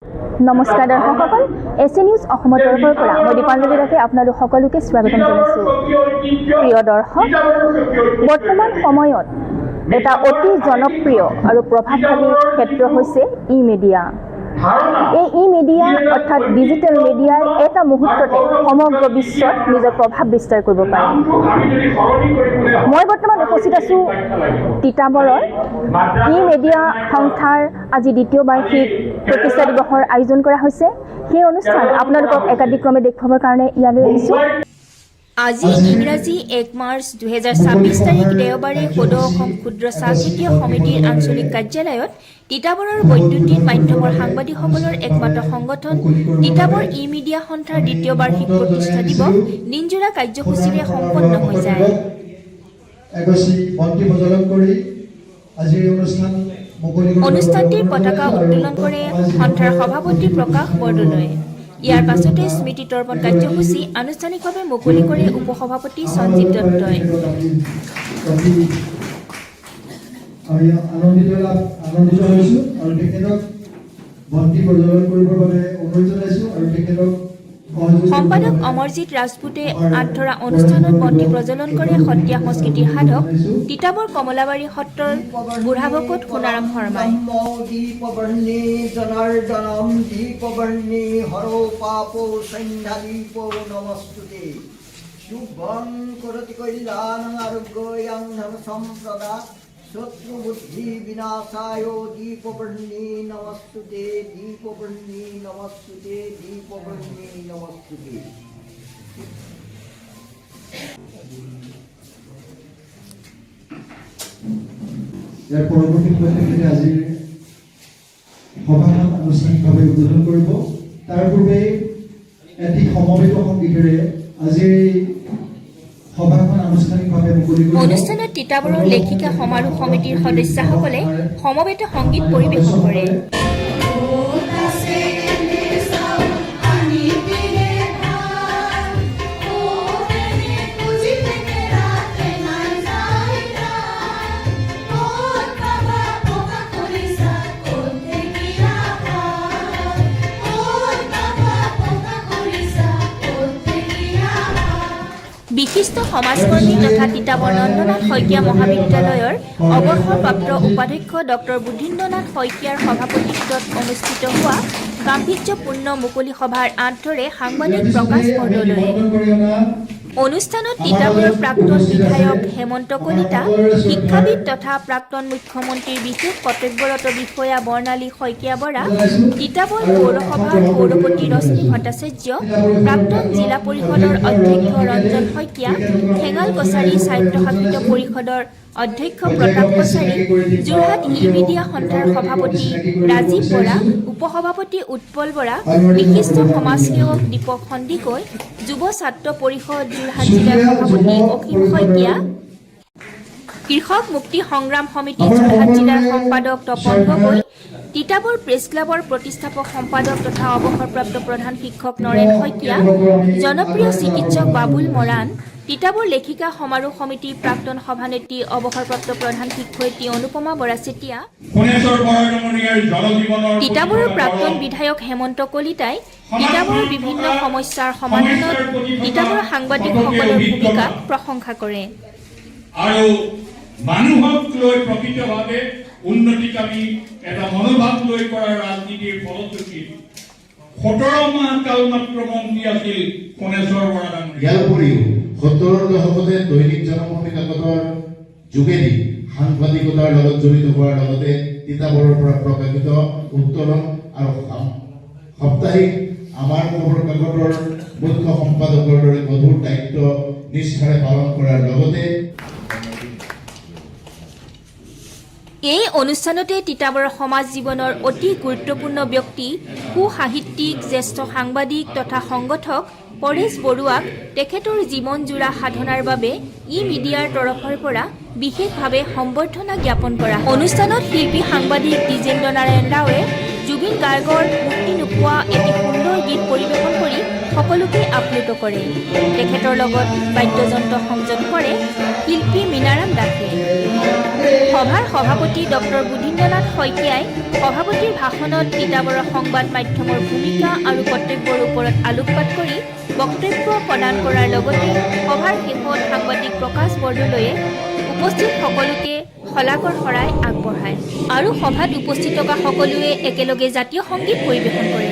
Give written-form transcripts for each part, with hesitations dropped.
নমস্কাৰ দৰ্শকসকল, এছএ নিউজ অসমৰ তৰফৰ পৰা মই দীপাঞ্জলি দাসে আপোনালোক সকলোকে স্বাগতম জনাইছোঁ। প্ৰিয় দৰ্শক, বৰ্তমান সময়ত এটা অতি জনপ্ৰিয় আৰু প্ৰভাৱশালী ক্ষেত্ৰ হৈছে ই মিডিয়া। এই ই মিডিয়া অৰ্থাৎ ডিজিটেল মিডিয়াই এটা মুহূৰ্ততে সমগ্ৰ বিশ্বত নিজৰ প্ৰভাৱ বিস্তাৰ কৰিব পাৰে। মই বৰ্তমান উপস্থিত আছোঁ তিতাবৰৰ ই মিডিয়া সংস্থাৰ আজি দ্বিতীয় বাৰ্ষিক প্ৰতিষ্ঠা দিৱসৰ আয়োজন কৰা হৈছে। সেই অনুষ্ঠান আপোনালোকক একাধিক্ৰমে দেখুৱাবৰ কাৰণে ইয়ালৈ আহিছোঁ। আজি ইংৰাজী 1 মাৰ্চ 2026 তাৰিখ দেওবাৰে সদৌ অসম ক্ষুদ্ৰ চাহ খেতিয়ক সমিতিৰ আঞ্চলিক কাৰ্যালয়ত তিতাবৰৰ বৈদ্যুতিন মাধ্যমৰ সাংবাদিকসকলৰ একমাত্ৰ সংগঠন তিতাবৰ ই মিডিয়া সংস্থাৰ দ্বিতীয় বাৰ্ষিক প্ৰতিষ্ঠা দিৱস দিনজোৰা কাৰ্যসূচীৰে সম্পন্ন হৈ যায়। অনুষ্ঠানটিৰ পতাকা উত্তোলন কৰে সংস্থাৰ সভাপতি প্ৰকাশ বৰদলৈয়ে। ইয়াৰ পাছতে স্মৃতি তৰ্পণ কাৰ্যসূচী আনুষ্ঠানিকভাৱে মুকলি কৰে উপসভাপতি সঞ্জীৱ দত্তই। সম্পাদক অমৰজিৎ ৰাজপুতে আঁতৰা অনুষ্ঠানত বন্তি প্ৰজ্বলন কৰে সত্ৰীয়া সংস্কৃতিৰ সাধক তিতাবৰ কমলাবাৰী সত্ৰৰ বুঢ়াভকত সোণাৰাম শৰ্মাই। শত্ৰু বুদ্ধি বিনাশায় দীপবৰ্ণী নমস্তুতে দীপবৰ্ণী নমস্তুতে দীপবৰ্ণী নমস্তুতে। ইয়াৰ পৰৱৰ্তী পৰ্যায়ত আজিৰ সভাখন আনুষ্ঠানিকভাৱে উদ্বোধন কৰিব। তাৰ পূৰ্বে এটি সমবেত সংগীতেৰে আজিৰ অনুষ্ঠানত তিতাবৰৰ লেখিকা সমাৰোহ সমিতিৰ সদস্যসকলে সমবেত সংগীত পৰিৱেশন কৰে। বিশিষ্ট সমাজকৰ্মী তথা তিতাবৰ নন্দনাথ শইকীয়া মহাবিদ্যালয়ৰ অৱসৰপ্ৰাপ্ত উপাধ্যক্ষ ডক্টৰ বুদ্ধিন্দ্ৰনাথ শইকীয়াৰ সভাপতিত্বত অনুষ্ঠিত হোৱা গাম্ভীৰ্যপূৰ্ণ মুকলি সভাৰ আঁত ধৰে সাংবাদিক প্ৰকাশ বৰদলৈয়ে। অনুষ্ঠানত তিতাবৰৰ প্ৰাক্তন বিধায়ক হেমন্ত কলিতা, শিক্ষাবিদ তথা প্ৰাক্তন মুখ্যমন্ত্ৰীৰ বিশেষ কৰ্তব্যৰত বিষয়া বৰ্ণালী শইকীয়া বৰা, তিতাবৰ পৌৰসভাৰ পৌৰপতি ৰশ্মি ভট্টাচাৰ্য, প্ৰাক্তন জিলা পৰিষদৰ অধ্যক্ষ ৰঞ্জন শইকীয়া, ঠেঙাল কছাৰী স্বায়ত্তশাসিত পৰিষদৰ অধ্যক্ষ প্ৰতাপ কছাৰী, যোৰহাট ই মিডিয়া সংস্থাৰ সভাপতি ৰাজীৱ বৰা, উপসভাপতি উৎপল বৰা, বিশিষ্ট সমাজসেৱক দীপক সন্দিকৈ, যুৱ ছাত্ৰ পৰিষদ যোৰহাট জিলাৰ সভাপতি অসীম শইকীয়া, কৃষক মুক্তি সংগ্ৰাম সমিতি যোৰহাট জিলাৰ সম্পাদক তপন গগৈ, তিতাবৰ প্ৰেছ ক্লাবৰ প্ৰতিষ্ঠাপক সম্পাদক তথা অৱসৰপ্ৰাপ্ত প্ৰধান শিক্ষক নৰেন শইকীয়া, জনপ্ৰিয় চিকিৎসক বাবুল মৰাণ, তিতাবৰ লেখিকা সমাৰোহ সমিতিৰ প্ৰাক্তন সভানেত্ৰী অৱসৰপ্ৰাপ্ত প্ৰধান শিক্ষয়িত্ৰী অনুপমা বৰা চেতিয়া, তিতাবৰৰ প্ৰাক্তন বিধায়ক হেমন্ত কলিতাই তিতাবৰৰ বিভিন্ন সমস্যাৰ সমাধানত তিতাবৰৰ সাংবাদিকসকলৰ ভূমিকাক প্ৰশংসা কৰে। আৰু মানুহক লৈ প্ৰকৃতভাৱে উন্নতিকামী এটা মনোভাৱ লৈ কৰা ৰাজনীতিৰ ফলশ্ৰুতি 17 মাহ কাল মাত্ৰ মন্ত্ৰী আছিল কোনেশ্বৰ বৰা ডাঙৰীয়া। ইয়াৰ উপৰিও 70ৰ দশকতে দৈনিক জনমত কাকতৰ যোগেদি সাংবাদিকতাৰ লগত জড়িত হোৱাৰ লগতে তিতাবৰৰ পৰা প্ৰকাশিত উত্তৰণ আৰু সাপ্তাহিক আমাৰ খবৰ কাকতৰ মুখ্য সম্পাদকৰ দৰে গধুৰ দায়িত্ব নিষ্ঠাৰে পালন কৰাৰ লগতে এই অনুষ্ঠানতে তিতাবৰৰ সমাজ জীৱনৰ অতি গুৰুত্বপূৰ্ণ ব্যক্তি সু-সাহিত্যিক জ্যেষ্ঠ সাংবাদিক তথা সংগঠক পৰেশ বৰুৱাক তেখেতৰ জীৱনজোৰা সাধনাৰ বাবে ই মিডিয়াৰ তৰফৰ পৰা বিশেষভাৱে সম্বৰ্ধনা জ্ঞাপন কৰা। অনুষ্ঠানত শিল্পী সাংবাদিক দ্বিজেন্দ্ৰ নাৰায়ণ ৰাওৱে জুবিন গাৰ্গৰ মুক্তি নোপোৱা এটি সুন্দৰ গীত পৰিৱেশন কৰি সকলোকে আপ্লুত কৰে। তেখেতৰ লগত বাদ্যযন্ত্ৰ সংযোগ কৰে শিল্পী মীনাৰাম দাসে। সভাৰ সভাপতি ডক্টৰ বুধীন্দ্ৰনাথ শইকীয়াই সভাপতিৰ ভাষণত তিতাবৰৰ সংবাদ মাধ্যমৰ ভূমিকা আৰু কৰ্তব্যৰ ওপৰত আলোকপাত কৰি বক্তব্য প্ৰদান কৰাৰ লগতে সভাৰ শেষত সাংবাদিক প্ৰকাশ বৰদলৈয়ে উপস্থিত সকলোকে শলাগৰ শৰাই আগবঢ়ায় আৰু সভাত উপস্থিত থকা সকলোৱে একেলগে জাতীয় সংগীত পৰিৱেশন কৰে।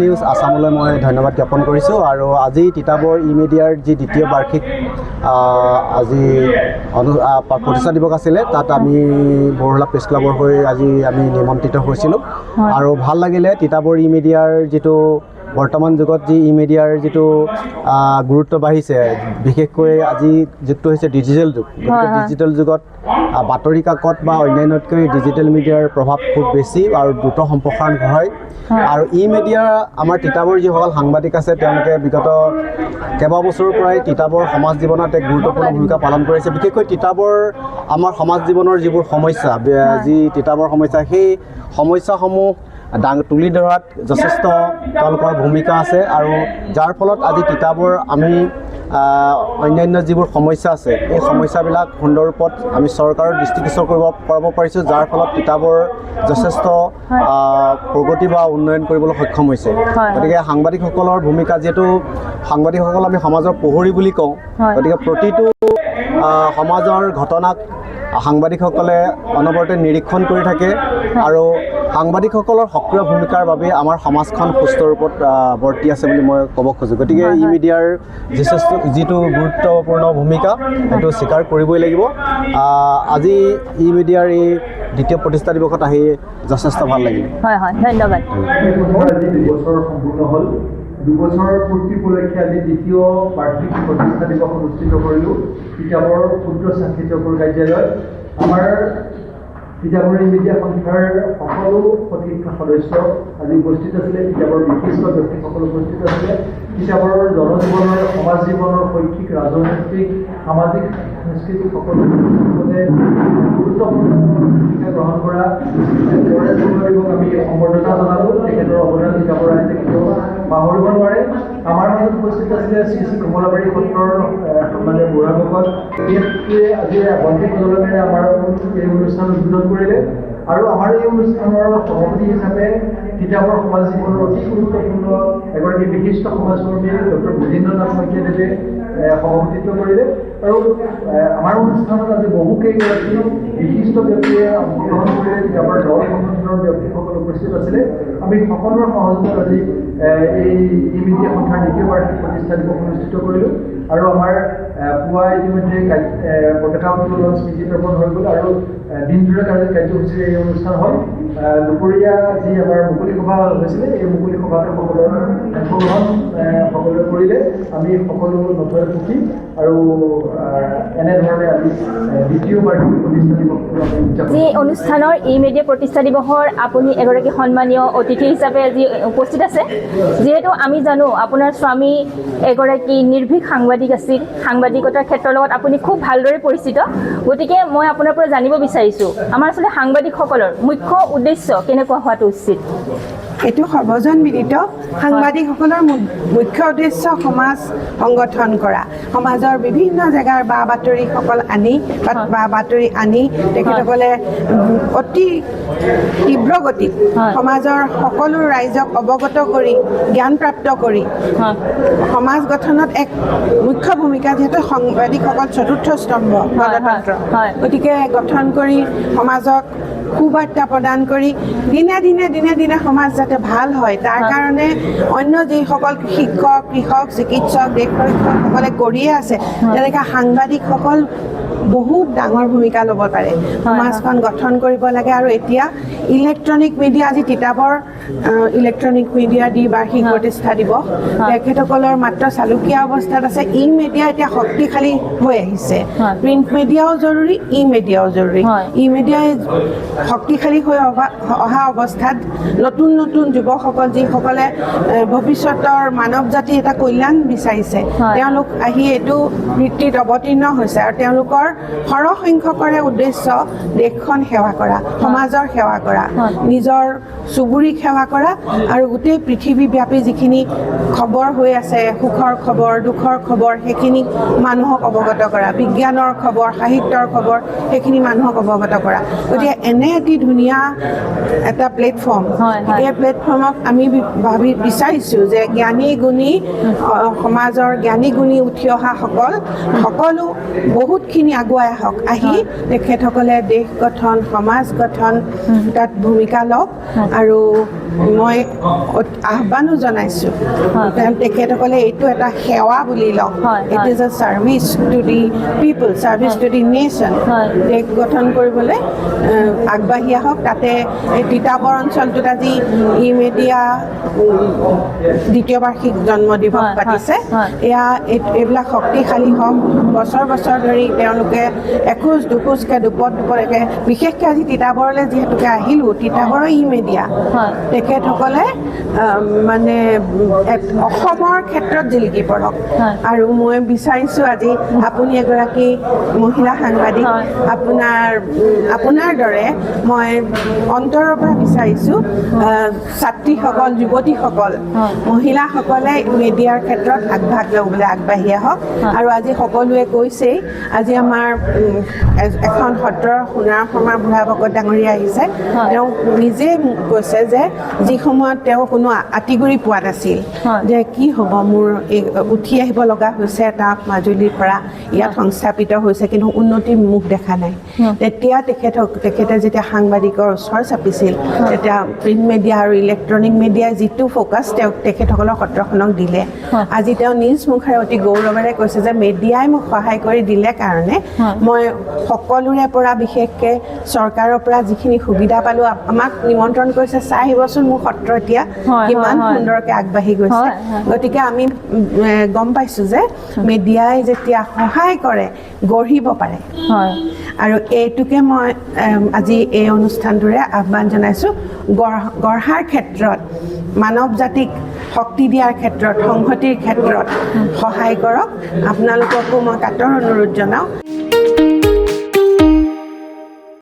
নিউজ আসামলৈ মই ধন্যবাদ জ্ঞাপন কৰিছোঁ আৰু আজি তিতাবৰ ই মিডিয়াৰ যি দ্বিতীয় বাৰ্ষিক আজি প্ৰতিষ্ঠা দিৱস আছিলে, তাত আমি বৰহলা প্ৰেছ ক্লাবৰ হৈ আজি আমি নিমন্ত্ৰিত হৈছিলোঁ আৰু ভাল লাগিলে। তিতাবৰ ই মিডিয়াৰ যিটো বৰ্তমান যুগত যি ই মিডিয়াৰ যিটো গুৰুত্ব বাঢ়িছে, বিশেষকৈ আজি যুগটো হৈছে ডিজিটেল যুগ। গতিকে ডিজিটেল যুগত বাতৰি কাকত বা অন্যান্যতকৈ ডিজিটেল মিডিয়াৰ প্ৰভাৱ খুব বেছি আৰু দ্ৰুত সম্প্ৰসাৰণ হয়। আৰু ই মিডিয়া আমাৰ তিতাবৰ যিসকল সাংবাদিক আছে, তেওঁলোকে বিগত কেইবাবছৰৰ পৰাই তিতাবৰ সমাজ জীৱনত এক গুৰুত্বপূৰ্ণ ভূমিকা পালন কৰিছে। বিশেষকৈ তিতাবৰ আমাৰ সমাজ জীৱনৰ যিবোৰ সমস্যা, যি তিতাবৰ সমস্যা, সেই সমস্যাসমূহ তুলি ধৰাত যথেষ্ট তেওঁলোকৰ ভূমিকা আছে আৰু যাৰ ফলত আজি তিতাবৰ আমি অন্যান্য যিবোৰ সমস্যা আছে, এই সমস্যাবিলাক সুন্দৰ ৰূপত আমি চৰকাৰৰ দৃষ্টিগোচৰ কৰিব পাৰিছোঁ, যাৰ ফলত তিতাবৰ যথেষ্ট প্ৰগতি বা উন্নয়ন কৰিবলৈ সক্ষম হৈছে। গতিকে সাংবাদিকসকলৰ ভূমিকা, যিহেতু সাংবাদিকসকল আমি সমাজৰ প্ৰহৰী বুলি কওঁ, গতিকে প্ৰতিটো সমাজৰ ঘটনাক সাংবাদিকসকলে অনবৰতে নিৰীক্ষণ কৰি থাকে আৰু সাংবাদিকসকলৰ সক্ৰিয় ভূমিকাৰ বাবে আমাৰ সমাজখন সুস্থ ৰূপত বৰ্তি আছে বুলি মই ক'ব খোজোঁ। গতিকে ই মিডিয়াৰ যিটো গুৰুত্বপূৰ্ণ ভূমিকা, সেইটো স্বীকাৰ কৰিবই লাগিব। আজি ই মিডিয়াৰ এই দ্বিতীয় প্ৰতিষ্ঠা দিৱসত আহি যথেষ্ট ভাল লাগিল। হয় হয়, ধন্যবাদ। আজি 2 বছৰ সম্পূৰ্ণ হ'ল। 2 বছৰৰ পূৰ্তি উপলক্ষে আজি দ্বিতীয় বাৰ্ষিক প্ৰতিষ্ঠা দিৱস অনুষ্ঠিত কৰিলোঁ তিতাবৰ ক্ষুদ্ৰ সাংকেতিকৰ কাৰ্যালয়ত। আমাৰ তিতাবৰ ই মিডিয়া সন্থাৰ সকলো সতীৰ্থ সদস্য আজি উপস্থিত আছিলে। তিতাবৰ বিশিষ্ট ব্যক্তিসকল উপস্থিত আছিলে। তিতাবৰৰ জনজীৱনৰ, সমাজ জীৱনৰ, শৈক্ষিক, ৰাজনৈতিক, সামাজিক, সাংস্কৃতিক সকলো গুৰুত্বপূৰ্ণ ভূমিকা গ্ৰহণ কৰা আমি সম্বৰ্ধনা জনালোঁ। তেখেতৰ অৱদান তিতাবৰ ৰাইজে কেতিয়াও পাহৰিব নোৱাৰে। আমাৰ মাজত উপস্থিত আছিলে শ্ৰী শ্ৰী কমলাবাৰী সত্ৰৰ মানে বুঢ়াভকত, ব্যক্তিয়ে আজি বন্তি প্ৰজ্বলনেৰে আমাৰ এই অনুষ্ঠান উদ্বোধন কৰিলে আৰু আমাৰ এই অনুষ্ঠানৰ সভাপতি হিচাপে তিতাবৰ সমাজ জীৱনৰ অতি গুৰুত্বপূৰ্ণ এগৰাকী বিশিষ্ট সমাজকৰ্মী ডক্টৰ বুধীন্দ্ৰনাথ শইকীয়াদেৱে সভাপতিত্ব কৰিলে আৰু আমাৰ অনুষ্ঠানত আজি বহুকেইগৰাকী বিশিষ্ট ব্যক্তিয়ে অংশগ্ৰহণ কৰিলে। তিতাবৰ দল সংগঠনৰ ব্যক্তিসকল উপস্থিত আছিলে। আমি সকলোৰে সহযোগত আজি এই ই মিডিয়া সন্থাৰ দ্বিতীয় বাৰ্ষিক প্ৰতিষ্ঠা দিৱস অনুষ্ঠিত কৰিলোঁ আৰু আমাৰ পুৱা ইতিমধ্যে পতাকা উত্তোলন স্মৃতি তৰ্পণ হৈ গ'ল আৰু দিনজোৰা কাৰ্যসূচীৰ এই অনুষ্ঠান হ'ল। দুপৰীয়া যি আমাৰ মুকলি সভা হৈছিলে, এই মুকলি সভাতে সকলোৰে অংশগ্ৰহণ সকলোৱে কৰিলে। আমি সকলো নথৈ সুখী আৰু এনেধৰণে আজি দ্বিতীয় বাৰ্ষিক প্ৰতিষ্ঠা দিৱস যি অনুষ্ঠানৰ ই মিডিয়া প্ৰতিষ্ঠা দিৱসৰ আপুনি এগৰাকী সন্মানীয় অতিথি হিচাপে আজি উপস্থিত আছে। যিহেতু আমি জানো আপোনাৰ স্বামী এগৰাকী নিৰ্ভীক সাংবাদিক আছিল, সাংবাদিকতাৰ ক্ষেত্ৰৰ লগত আপুনি খুব ভালদৰে পৰিচিত। গতিকে মই আপোনাৰ পৰা জানিব বিচাৰিছোঁ, আমাৰ আচলতে সাংবাদিকসকলৰ মুখ্য উদ্দেশ্য কেনেকুৱা হোৱাটো উচিত? এইটো সৰ্বজনবিদিত। সাংবাদিকসকলৰ মুখ্য উদ্দেশ্য সমাজ সংগঠন কৰা, সমাজৰ বিভিন্ন জেগাৰ বা বাতৰিসকল আনি বা বাতৰি আনি তেখেতসকলে অতি তীব্ৰ গতিত সমাজৰ সকলো ৰাইজক অৱগত কৰি জ্ঞানপ্ৰাপ্ত কৰি সমাজ গঠনত এক মুখ্য ভূমিকা, যিহেতু সাংবাদিকসকল চতুৰ্থ স্তম্ভ গণতন্ত্ৰ, গতিকে গঠন কৰি সমাজক সুবাৰ্তা প্ৰদান কৰি দিনে দিনে সমাজ যাতে ভাল হয় তাৰ কাৰণে অন্য যিসকল শিক্ষক কৃষক চিকিৎসক দেশ পৰীক্ষকসকলে কৰিয়ে আছে তেনেকৈ সাংবাদিকসকল বহুত ডাঙৰ ভূমিকা ল'ব পাৰে সমাজখন গঠন কৰিব লাগে আৰু এতিয়া ইলেক্ট্ৰনিক মিডিয়া আজি তিতাবৰ ইলেক্ট্ৰনিক মিডিয়া দি বাৰ্ষিক প্ৰতিষ্ঠা দিৱস তেখেতসকলৰ মাত্ৰ চালুকীয়া অৱস্থাত আছে ই মিডিয়া এতিয়া শক্তিশালী হৈ আহিছে প্ৰিণ্ট মিডিয়াও জৰুৰী ই মিডিয়াও জৰুৰী ই মিডিয়াই শক্তিশালী হৈ অহা অৱস্থাত নতুন যুৱকসকল যিসকলে ভৱিষ্যতৰ মানৱ জাতিৰ এটা কল্যাণ বিচাৰিছে তেওঁলোক আহি এইটো বৃত্তিত অৱতীৰ্ণ হৈছে আৰু তেওঁলোকৰ সৰহসংখ্যকৰে উদ্দেশ্য দেশখন সেৱা কৰা সমাজৰ সেৱা কৰা নিজৰ চুবুৰীক সেৱা কৰা আৰু গোটেই পৃথিৱীব্যাপী যিখিনি খবৰ হৈ আছে সুখৰ খবৰ দুখৰ খবৰ সেইখিনি মানুহক অৱগত কৰা বিজ্ঞানৰ খবৰ সাহিত্যৰ খবৰ সেইখিনি মানুহক অৱগত কৰা গতিকে এনে এটি ধুনীয়া এটা প্লেটফৰ্ম এই প্লেটফৰ্মক আমি বিচাৰিছোঁ যে জ্ঞানী গুণী সমাজৰ জ্ঞানী গুণী উঠি অহা সকলো বহুতখিনি আগুৱাই আহক আহি তেখেতসকলে দেশ গঠন সমাজ গঠন তাত ভূমিকা লওক আৰু মই আহ্বানো জনাইছোঁ তেখেতসকলে এইটো এটা সেৱা বুলি লওক it is a service to the people service to the nation দেশ গঠন কৰিবলৈ আগবাঢ়ি আহক তাতে এই তিতাবৰ অঞ্চলটোত আজি ই মিডিয়া দ্বিতীয় বাৰ্ষিক জন্ম দিৱস পাতিছে এয়া এইবিলাক শক্তিশালী হওক বছৰ ধৰি তেওঁলোকে এখোজ দুখোজকৈ দুপৰলৈকে বিশেষকৈ আজি তিতাবৰলৈ যিহেতুকে আহিলোঁ তিতাবৰৰ ই মিডিয়া তেখেতসকলে মানে অসমৰ ক্ষেত্ৰত জিলিকি পৰক আৰু মই বিচাৰিছোঁ আজি আপুনি এগৰাকী মহিলা সাংবাদিক আপোনাৰ দৰে মই অন্তৰৰ পৰা বিচাৰিছোঁ ছাত্ৰীসকল যুৱতীসকল মহিলাসকলে মিডিয়াৰ ক্ষেত্ৰত আগভাগ ল'বলৈ আগবাঢ়ি আহক আৰু আজি সকলোৱে কৈছেই আজি আমাৰ এখন সত্ৰৰ সোণাৰ শৰ্মা বুঢ়া ভকত ডাঙৰীয়া আহিছে তেওঁ নিজে কৈছে যে যি সময়ত তেওঁ কোনো আঁতিগুৰি পোৱা নাছিল যে কি হ'ব মোৰ উঠি আহিব লগা হৈছে এটা মাজুলীৰ পৰা ইয়াত সংস্থাপিত হৈছে কিন্তু উন্নতিৰ মুখ দেখা নাই তেতিয়া তেখেতে যেতিয়া সাংবাদিকৰ ওচৰ চাপিছিল তেতিয়া প্ৰিণ্ট মিডিয়া আৰু ইলেক্ট্ৰনিক মিডিয়াই যিটো ফ'কাছ তেখেতসকলৰ সত্ৰখনক দিলে আজি তেওঁ নিজ মুখেৰে অতি গৌৰৱেৰে কৈছে যে মিডিয়াই মোক সহায় কৰি দিলে কাৰণে মই সকলোৰে পৰা বিশেষকৈ চৰকাৰৰ পৰা যিখিনি সুবিধা পালোঁ আমাক নিমন্ত্ৰণ কৰিছে চাই আহিবচোন মোৰ সত্ৰ এতিয়া কিমান সুন্দৰকৈ আগবাঢ়ি গৈছে গতিকে আমি গম পাইছোঁ যে মিডিয়াই যেতিয়া সহায় কৰে গঢ়িব পাৰে আৰু এইটোকে মই আজি এই অনুষ্ঠানটোৰে আহ্বান জনাইছোঁ গঢ়াৰ ক্ষেত্ৰত মানৱ জাতিক শক্তি দিয়াৰ ক্ষেত্ৰত সংহতিৰ ক্ষেত্ৰত সহায় কৰক আপোনালোককো মই কাতৰ অনুৰোধ জনাওঁ